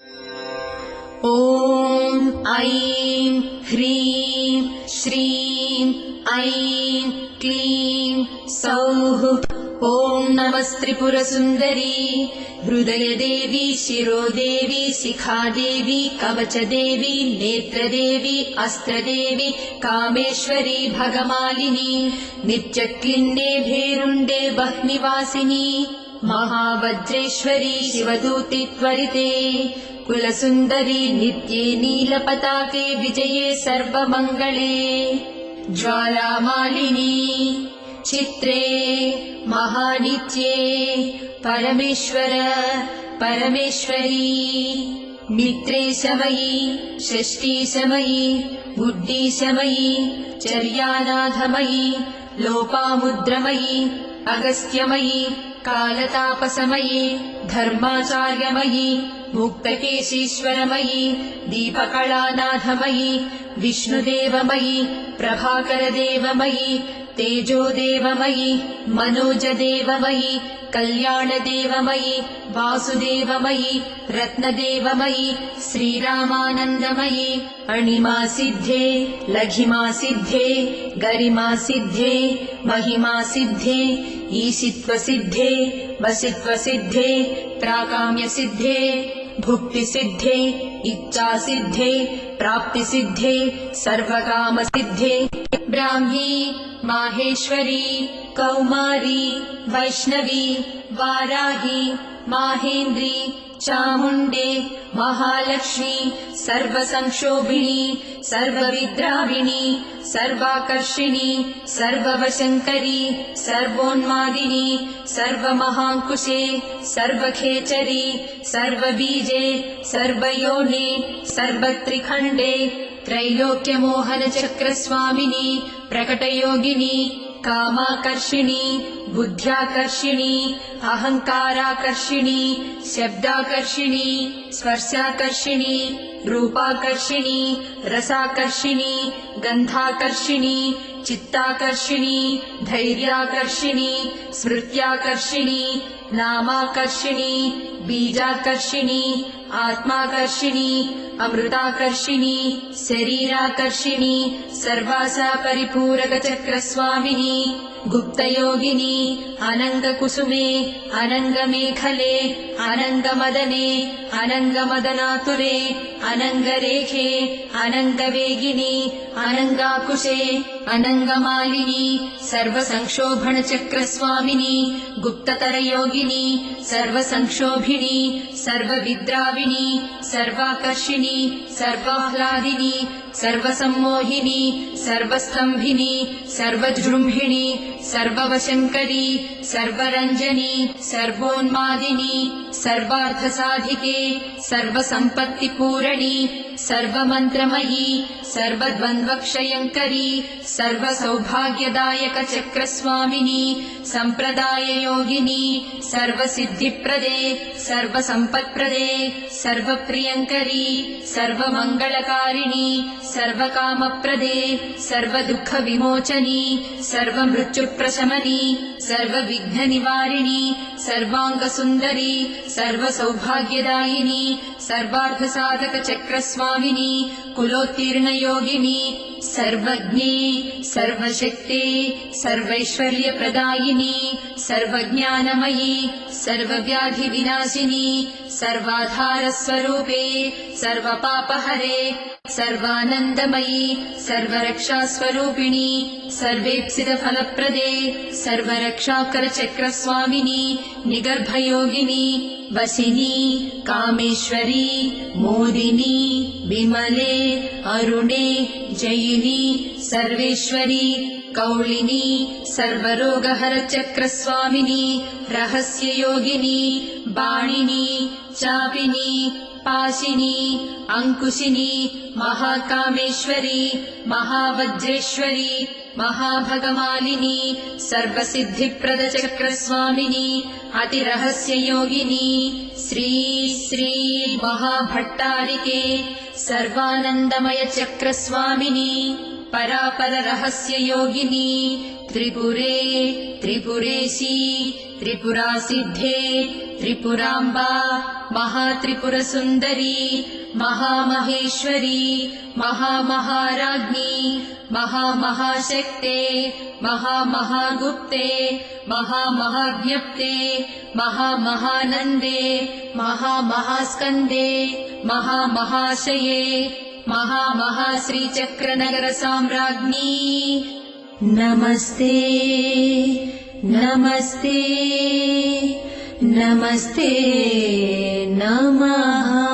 ॐ ऐं ह्रीं श्रीं ऐं क्लीं सौः। ॐ नमस्त्रिपुरसुन्दरी हृदयदेवी शिरोदेवी शिखादेवी कवचदेवी नेत्रदेवी अस्त्रदेवी कामेश्वरी भगमालिनी नित्यक्लिन्ने भेरुण्डे वह्निवासिनी महावज्रेश्वरी शिवदूति त्वरिते कुलसुन्दरी नित्ये नीलपताके विजये सर्वमङ्गले ज्वालामालिनी चित्रे महानित्ये परमेश्वर परमेश्वरी मित्रेशमयी षष्ठीशमयी बुद्धिशमयी चर्यानाथमयी लोपामुद्रमयी अगस्त्यमयी कालतापसमयी धर्माचार्यमयी मुक्तकेशीश्वरमयी दीपकलानाथमयी विष्णुदेवमयी प्रभाकरदेवमयी तेजोदेवमयी मनोजदेवमयी कल्याणदेवमयी वासुदेवमयी रत्नदेवमयी श्रीरामानन्दमयी अणिमासिद्धे लघिमासिद्धे गरिमासिद्धे महिमासिद्धे ईशित्वसिद्धे वसित्वसिद्धे प्राकाम्यसिद्धे भुक्तिसिद्धे इच्छासिद्धे प्राप्तिसिद्धे सर्वकामसिद्धे ब्राह्मी माहेश्वरी कौमारी वैष्णवी वाराही माहेन्द्री चामुण्डे महालक्ष्मी सर्वसंक्षोभिणी सर्वविद्राविणी सर्वाकर्षिणी सर्ववशङ्करी सर्वोन्मादिनी सर्वमहाङ्कुशे सर्वखेचरी सर्वबीजे सर्वयोने सर्वत्रिखण्डे त्रैलोक्यमोहनचक्रस्वामिनी प्रकटयोगिनी कामाकर्षिणी बुद्ध्याकर्षिणी अहङ्काराकर्षिणी शब्दाकर्षिणी स्पर्शाकर्षिणी रूपाकर्षिणी रसाकर्षिणी गन्धाकर्षिणी चित्ताकर्षिणी धैर्याकर्षिणी स्मृत्याकर्षिणी नामाकर्षिणी बीजाकर्षिणी आत्माकर्षिणी अमृताकर्षिणी शरीराकर्षिणी सर्वासा परिपूरकचक्रस्वामिनी गुप्तयोगिनी अनङ्गकुसुमे अनङ्गमेखले अनङ्गमदने अनङ्गमदनातुरे अनङ्गरेखे अनङ्गवेगिनी अनङ्गाकुशे अनङ्गमालिनी सर्वसंक्षोभणचक्रस्वामिनी गुप्ततरयोगिनी सर्वसंक्षोभिणी सर्वविद्राविणी सर्वाकर्षिणी सर्वाह्लादिनी सर्वसम्मोहिनी सर्वस्तम्भिनी सर्वजृम्भिणी सर्ववशङ्करी सर्वरञ्जनी सर्वोन्मादिनी सर्वार्थसाधिके सर्वसम्पत्तिपूरणी सर्वमन्त्रमयी सर्वद्वन्द्वक्षयङ्करी सर्वसौभाग्यदायकचक्रस्वामिनी सम्प्रदाययोगिनी सर्वसिद्धिप्रदे सर्वसम्पत्प्रदे सर्वप्रियङ्करी सर्वमङ्गलकारिणी सर्वकामप्रदे सर्वदुःखविमोचनी सर्वमृत्युप्रशमनी सर्वविघ्ननिवारिणी सर्वाङ्गसुन्दरी सर्वसौभाग्यदायिनी सर्वार्थसाधकचक्रस्वामिनी कुलोत्तीर्णयोगिनी सर्वज्ञे सर्वशक्ते सर्वैश्वर्यप्रदायिनी सर्वज्ञानमयी सर्वव्याधिविनाशिनी सर्वाधारस्वरूपे सर्वपापहरे सर्वानन्दमयी सर्वरक्षास्वरूपिणी सर्वेप्सितफलप्रदे सर्वरक्षाकरचक्रस्वामिनी निगर्भयोगिनी वसिनी कामेश्वरी मोदिनी विमले अरुणे जयिनी सर्वेश्वरी कौलिनी सर्वरोगहरचक्रस्वामिनी रहस्ययोगिनी बाणिनी चापिनी पाशिनी अंकुशिनी महाकामेश्वरी महावज्रेश्वरी महाभगमालिनी सर्वसिद्धिप्रदचक्रस्वामिनी अतिरहस्ययोगिनी श्री श्री महाभट्टारिके सर्वानन्दमय चक्रस्वामिनी परापररहस्ययोगिनी त्रिपुरे त्रिपुरेशी त्रिपुरासिद्धे त्रिपुराम्बा महात्रिपुरसुन्दरी महामहेश्वरी महामहाराज्ञी महामहाशक्ते महामहागुप्ते महामहाज्ञप्ते महामहानन्दे महामहास्कन्दे महामहाशये महामहाश्रीचक्रनगरसाम्राज्ञी नमस्ते नमस्ते नमस्ते नमः।